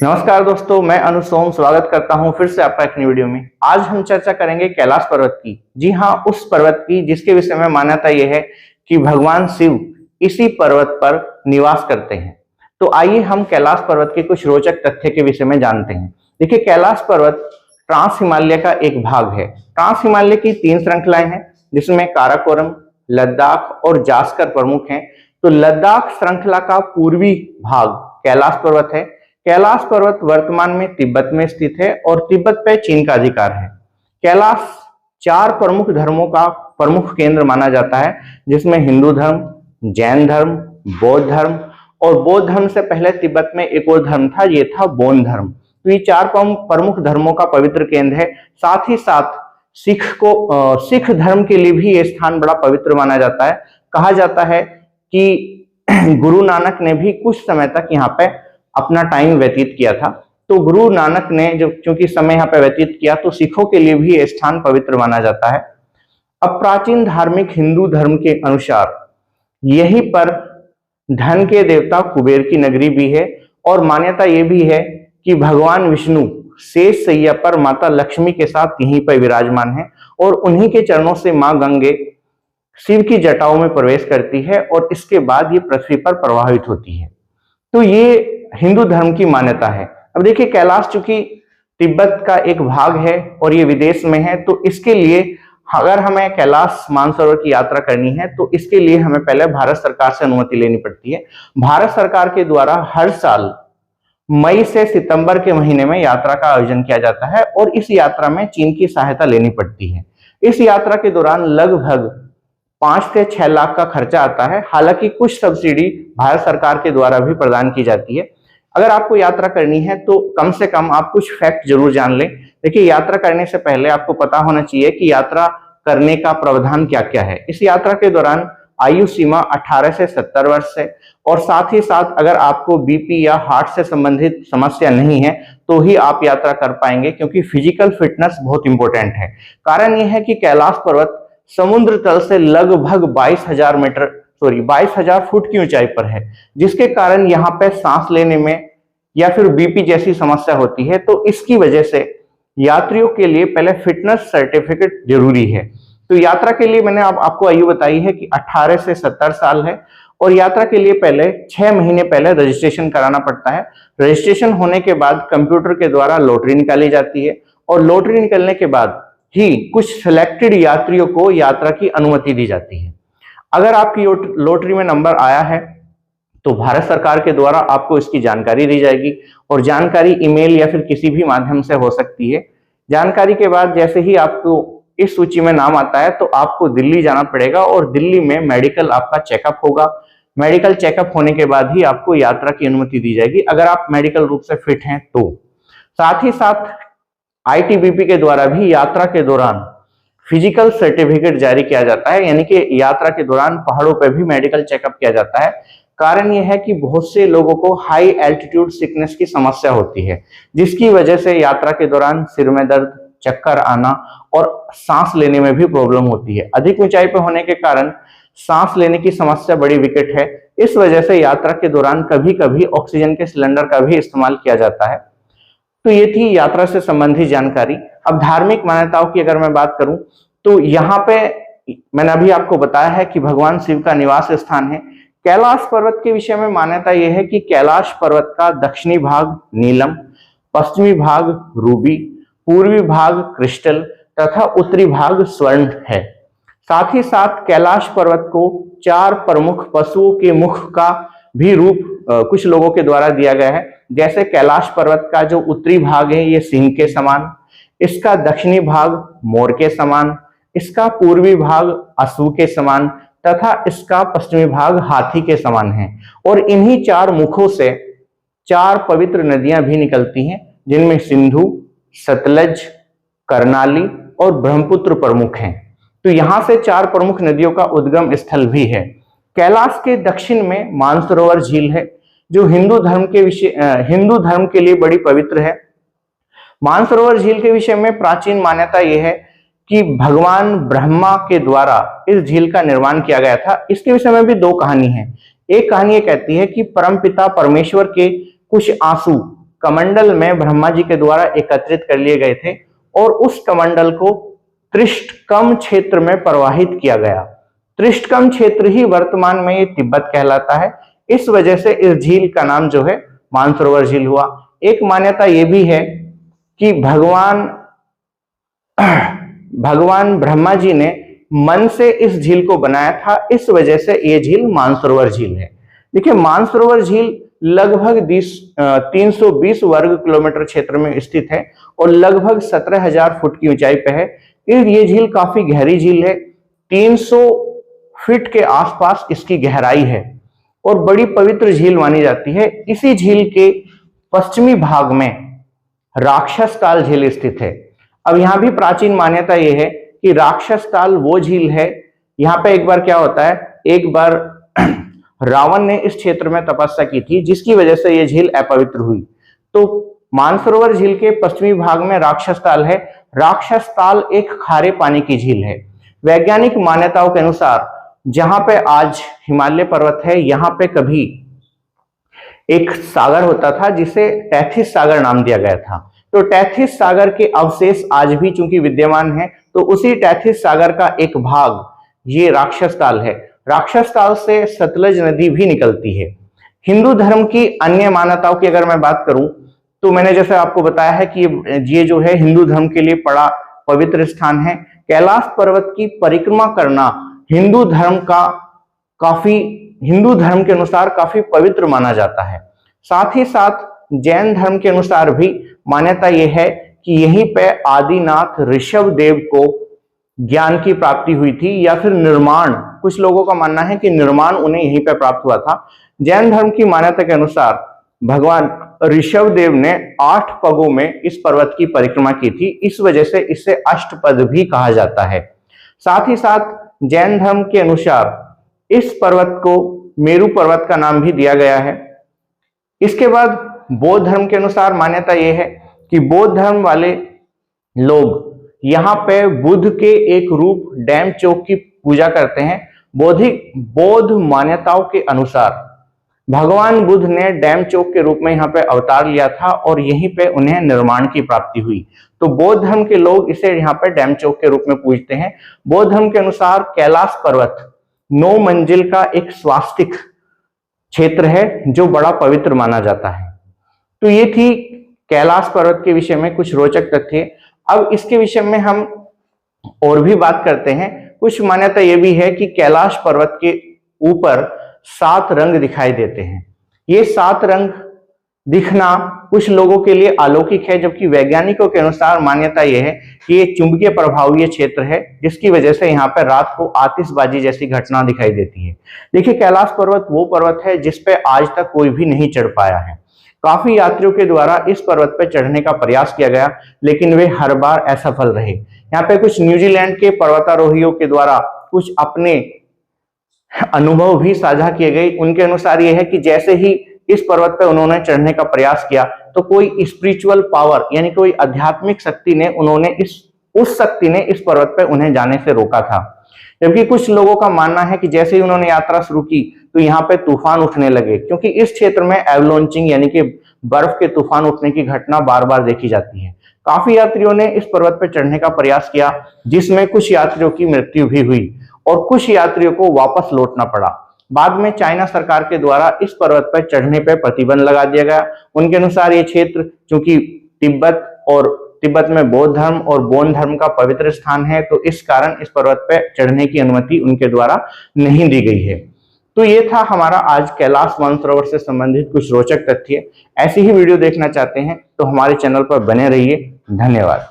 नमस्कार दोस्तों, मैं अनुज सोम स्वागत करता हूं फिर से आपका एक नई वीडियो में। आज हम चर्चा करेंगे कैलाश पर्वत की। जी हां, उस पर्वत की जिसके विषय में मान्यता यह है कि भगवान शिव इसी पर्वत पर निवास करते हैं। तो आइए हम कैलाश पर्वत के कुछ रोचक तथ्य के विषय में जानते हैं। देखिए, कैलाश पर्वत ट्रांस हिमालय का एक भाग है। ट्रांस हिमालय की 3 श्रृंखलाएं हैं जिसमें काराकोरम, लद्दाख और जास्कर प्रमुख हैं। तो लद्दाख श्रृंखला का पूर्वी भाग कैलाश पर्वत है। कैलाश पर्वत वर्तमान में तिब्बत में स्थित है और तिब्बत पे चीन का अधिकार है। कैलाश 4 प्रमुख धर्मों का प्रमुख केंद्र माना जाता है, जिसमें हिंदू धर्म, जैन धर्म, बौद्ध धर्म और बौद्ध धर्म से पहले तिब्बत में एक और धर्म था, ये था बौद्ध धर्म। तो ये 4 प्रमुख धर्मों का पवित्र केंद्र है। साथ ही साथ सिख धर्म के लिए भी ये स्थान बड़ा पवित्र माना जाता है। कहा जाता है कि गुरु नानक ने भी कुछ समय तक यहाँ पे अपना टाइम व्यतीत किया था। तो गुरु नानक ने जब चूंकि समय यहाँ पे व्यतीत किया, तो सिखों के लिए भी ये स्थान पवित्र माना जाता है। अब प्राचीन धार्मिक हिंदू धर्म के अनुसार यहीं पर धन के देवता कुबेर की नगरी भी है और मान्यता ये भी है कि भगवान विष्णु शेष शैया पर माता लक्ष्मी के साथ यहीं पर विराजमान है और उन्हीं के चरणों से मां गंगे शिव की जटाओं में प्रवेश करती है और इसके बाद ये पृथ्वी पर प्रवाहित होती है। तो ये हिंदू धर्म की मान्यता है। अब देखिए, कैलाश चूंकि तिब्बत का एक भाग है और ये विदेश में है, तो इसके लिए अगर हमें कैलाश मानसरोवर की यात्रा करनी है तो इसके लिए हमें पहले भारत सरकार से अनुमति लेनी पड़ती है। भारत सरकार के द्वारा हर साल मई से सितंबर के महीने में यात्रा का आयोजन किया जाता है और इस यात्रा में चीन की सहायता लेनी पड़ती है। इस यात्रा के दौरान लगभग 5 से 6 लाख का खर्चा आता है। हालांकि कुछ सब्सिडी भारत सरकार के द्वारा भी प्रदान की जाती है। अगर आपको यात्रा करनी है तो कम से कम आप कुछ फैक्ट जरूर जान लें। देखिए, यात्रा करने से पहले आपको पता होना चाहिए कि यात्रा करने का प्रावधान क्या क्या है। इस यात्रा के दौरान आयु सीमा 18 से 70 वर्ष है और साथ ही साथ अगर आपको बीपी या हार्ट से संबंधित समस्या नहीं है तो ही आप यात्रा कर पाएंगे, क्योंकि फिजिकल फिटनेस बहुत इंपॉर्टेंट है। कारण यह है कि कैलाश पर्वत समुद्र तल से लगभग 22,000 फुट की ऊंचाई पर है, जिसके कारण यहाँ पे सांस लेने में या फिर बीपी जैसी समस्या होती है। तो इसकी वजह से यात्रियों के लिए पहले फिटनेस सर्टिफिकेट जरूरी है। तो यात्रा के लिए मैंने आपको आयु बताई है कि 18 से 70 साल है और यात्रा के लिए पहले 6 महीने पहले रजिस्ट्रेशन कराना पड़ता है। रजिस्ट्रेशन होने के बाद कंप्यूटर के द्वारा लॉटरी निकाली जाती है और लॉटरी निकलने के बाद ही कुछ सिलेक्टेड यात्रियों को यात्रा की अनुमति दी जाती है। अगर आपकी लॉटरी में नंबर आया है तो भारत सरकार के द्वारा आपको इसकी जानकारी दी जाएगी और जानकारी ईमेल या फिर किसी भी माध्यम से हो सकती है। जानकारी के बाद जैसे ही आपको इस सूची में नाम आता है तो आपको दिल्ली जाना पड़ेगा और दिल्ली में मेडिकल आपका चेकअप होगा। मेडिकल चेकअप होने के बाद ही आपको यात्रा की अनुमति दी जाएगी, अगर आप मेडिकल रूप से फिट हैं तो। साथ ही साथ आईटीबीपी के द्वारा भी यात्रा के दौरान फिजिकल सर्टिफिकेट जारी किया जाता है, यानी कि यात्रा के दौरान पहाड़ों पर भी मेडिकल चेकअप किया जाता है। कारण यह है कि बहुत से लोगों को हाई एल्टीट्यूड सिकनेस की समस्या होती है, जिसकी वजह से यात्रा के दौरान सिर में दर्द, चक्कर आना और सांस लेने में भी प्रॉब्लम होती है। अधिक ऊंचाई पर होने के कारण सांस लेने की समस्या बड़ी विकट है। इस वजह से यात्रा के दौरान कभी कभी ऑक्सीजन के सिलेंडर का भी इस्तेमाल किया जाता है। तो ये थी यात्रा से संबंधित जानकारी। अब धार्मिक मान्यताओं की अगर मैं बात करूं तो यहाँ पे मैंने अभी आपको बताया है कि भगवान शिव का निवास स्थान है। कैलाश पर्वत के विषय में मान्यता यह है कि कैलाश पर्वत का दक्षिणी भाग नीलम, पश्चिमी भाग रूबी, पूर्वी भाग क्रिस्टल तथा उत्तरी भाग स्वर्ण है। साथ ही साथ कैलाश पर्वत को 4 प्रमुख पशुओं के मुख का भी रूप कुछ लोगों के द्वारा दिया गया है। जैसे कैलाश पर्वत का जो उत्तरी भाग है ये सिंह के समान, इसका दक्षिणी भाग मोर के समान, इसका पूर्वी भाग अश्व के समान तथा इसका पश्चिमी भाग हाथी के समान है। और इन्हीं 4 मुखों से 4 पवित्र नदियां भी निकलती हैं, जिनमें सिंधु, सतलज, करनाली और ब्रह्मपुत्र प्रमुख हैं। तो यहां से 4 प्रमुख नदियों का उद्गम स्थल भी है। कैलाश के दक्षिण में मानसरोवर झील है, जो हिंदू धर्म के लिए बड़ी पवित्र है। मानसरोवर झील के विषय में प्राचीन मान्यता यह है कि भगवान ब्रह्मा के द्वारा इस झील का निर्माण किया गया था। इसके विषय में भी 2 कहानी है। एक कहानी ये कहती है कि परमपिता परमेश्वर के कुछ आंसू कमंडल में ब्रह्मा जी के द्वारा एकत्रित कर लिए गए थे और उस कमंडल को त्रिष्टकम क्षेत्र में प्रवाहित किया गया। त्रिष्टकम क्षेत्र ही वर्तमान में ये तिब्बत कहलाता है। इस वजह से इस झील का नाम जो है मानसरोवर झील हुआ। एक मान्यता ये भी है कि भगवान ब्रह्मा जी ने मन से इस झील को बनाया था, इस वजह से ये झील मानसरोवर झील है। देखिए, मानसरोवर झील लगभग 320 वर्ग किलोमीटर क्षेत्र में स्थित है और लगभग 17,000 फुट की ऊंचाई पे है। ये झील काफी गहरी झील है, 300 फीट के आसपास इसकी गहराई है और बड़ी पवित्र झील मानी जाती है। इसी झील के पश्चिमी भाग में राक्षस ताल झील स्थित है। अब यहाँ भी प्राचीन मान्यता यह है कि राक्षस ताल वो झील है, यहाँ पे एक बार क्या होता है, एक बार रावण ने इस क्षेत्र में तपस्या की थी जिसकी वजह से यह झील अपवित्र हुई। तो मानसरोवर झील के पश्चिमी भाग में राक्षस ताल है। राक्षस ताल एक खारे पानी की झील है। वैज्ञानिक मान्यताओं के अनुसार जहां पे आज हिमालय पर्वत है, यहाँ पे कभी एक सागर होता था जिसे टैथिस सागर नाम दिया गया था। तो टैथिस सागर के अवशेष आज भी चूंकि विद्यमान है, तो उसी टैथिस सागर का एक भाग ये राक्षस ताल है। राक्षस ताल से सतलज नदी भी निकलती है। हिंदू धर्म की अन्य मान्यताओं की अगर मैं बात करूं तो मैंने जैसे आपको बताया है कि ये जो है हिंदू धर्म के लिए बड़ा पवित्र स्थान है। कैलाश पर्वत की परिक्रमा करना हिंदू धर्म के अनुसार काफी पवित्र माना जाता है। साथ ही साथ जैन धर्म के अनुसार भी मान्यता यह है कि यहीं पे आदिनाथ ऋषभ देव को ज्ञान की प्राप्ति हुई थी या फिर निर्माण, कुछ लोगों का मानना है कि निर्माण उन्हें यहीं पे प्राप्त हुआ था। जैन धर्म की मान्यता के अनुसार भगवान ऋषभ देव ने 8 पगों में इस पर्वत की परिक्रमा की थी, इस वजह से इसे अष्टपद भी कहा जाता है। साथ ही साथ जैन धर्म के अनुसार इस पर्वत को मेरू पर्वत का नाम भी दिया गया है। इसके बाद बौद्ध धर्म के अनुसार मान्यता यह है कि बौद्ध धर्म वाले लोग यहाँ पे बुद्ध के एक रूप डैम चौक की पूजा करते हैं। बौद्ध मान्यताओं के अनुसार भगवान बुद्ध ने डैम चौक के रूप में यहाँ पे अवतार लिया था और यहीं पे उन्हें निर्माण की प्राप्ति हुई। तो बौद्ध धर्म के लोग इसे यहाँ पे डैम चौक के रूप में पूजते हैं। बौद्ध धर्म के अनुसार कैलाश पर्वत 9 मंजिल का एक स्वास्तिक क्षेत्र है जो बड़ा पवित्र माना जाता है। तो ये थी कैलाश पर्वत के विषय में कुछ रोचक तथ्य। अब इसके विषय में हम और भी बात करते हैं। कुछ मान्यता यह भी है कि कैलाश पर्वत के ऊपर 7 रंग दिखाई देते हैं। ये 7 रंग दिखना कुछ लोगों के लिए अलौकिक है, जबकि वैज्ञानिकों के अनुसार मान्यता यह है कि ये चुंबकीय प्रभावीय क्षेत्र है जिसकी वजह से यहाँ पर रात को आतिशबाजी जैसी घटना दिखाई देती है। देखिए, कैलाश पर्वत वो पर्वत है जिसपे आज तक कोई भी नहीं चढ़ पाया है। काफी यात्रियों के द्वारा इस पर्वत पर चढ़ने का प्रयास किया गया, लेकिन वे हर बार असफल रहे। यहाँ पे कुछ न्यूजीलैंड के पर्वतारोहियों के द्वारा कुछ अपने अनुभव भी साझा किए गए। उनके अनुसार यह है कि जैसे ही इस पर्वत पर उन्होंने चढ़ने का प्रयास किया तो कोई स्पिरिचुअल पावर यानी कोई आध्यात्मिक शक्ति ने उस शक्ति ने इस पर्वत पर उन्हें जाने से रोका था। जबकि कुछ लोगों का मानना है कि जैसे ही उन्होंने यात्रा शुरू की तो यहाँ पे तूफान उठने लगे, क्योंकि इस क्षेत्र में एवलांचिंग यानी कि बर्फ के तूफान उठने की घटना बार बार देखी जाती है। काफी यात्रियों ने इस पर्वत पर चढ़ने का प्रयास किया जिसमें कुछ यात्रियों की मृत्यु भी हुई और कुछ यात्रियों को वापस लौटना पड़ा। बाद में चाइना सरकार के द्वारा इस पर्वत पर चढ़ने पर प्रतिबंध लगा दिया गया। उनके अनुसार ये क्षेत्र चूंकि तिब्बत में बौद्ध धर्म और बौद्ध धर्म का पवित्र स्थान है, तो इस कारण इस पर्वत पर चढ़ने की अनुमति उनके द्वारा नहीं दी गई है। तो ये था हमारा आज कैलाश मानसरोवर से संबंधित कुछ रोचक तथ्य। ऐसी ही वीडियो देखना चाहते हैं तो हमारे चैनल पर बने रहिए। धन्यवाद।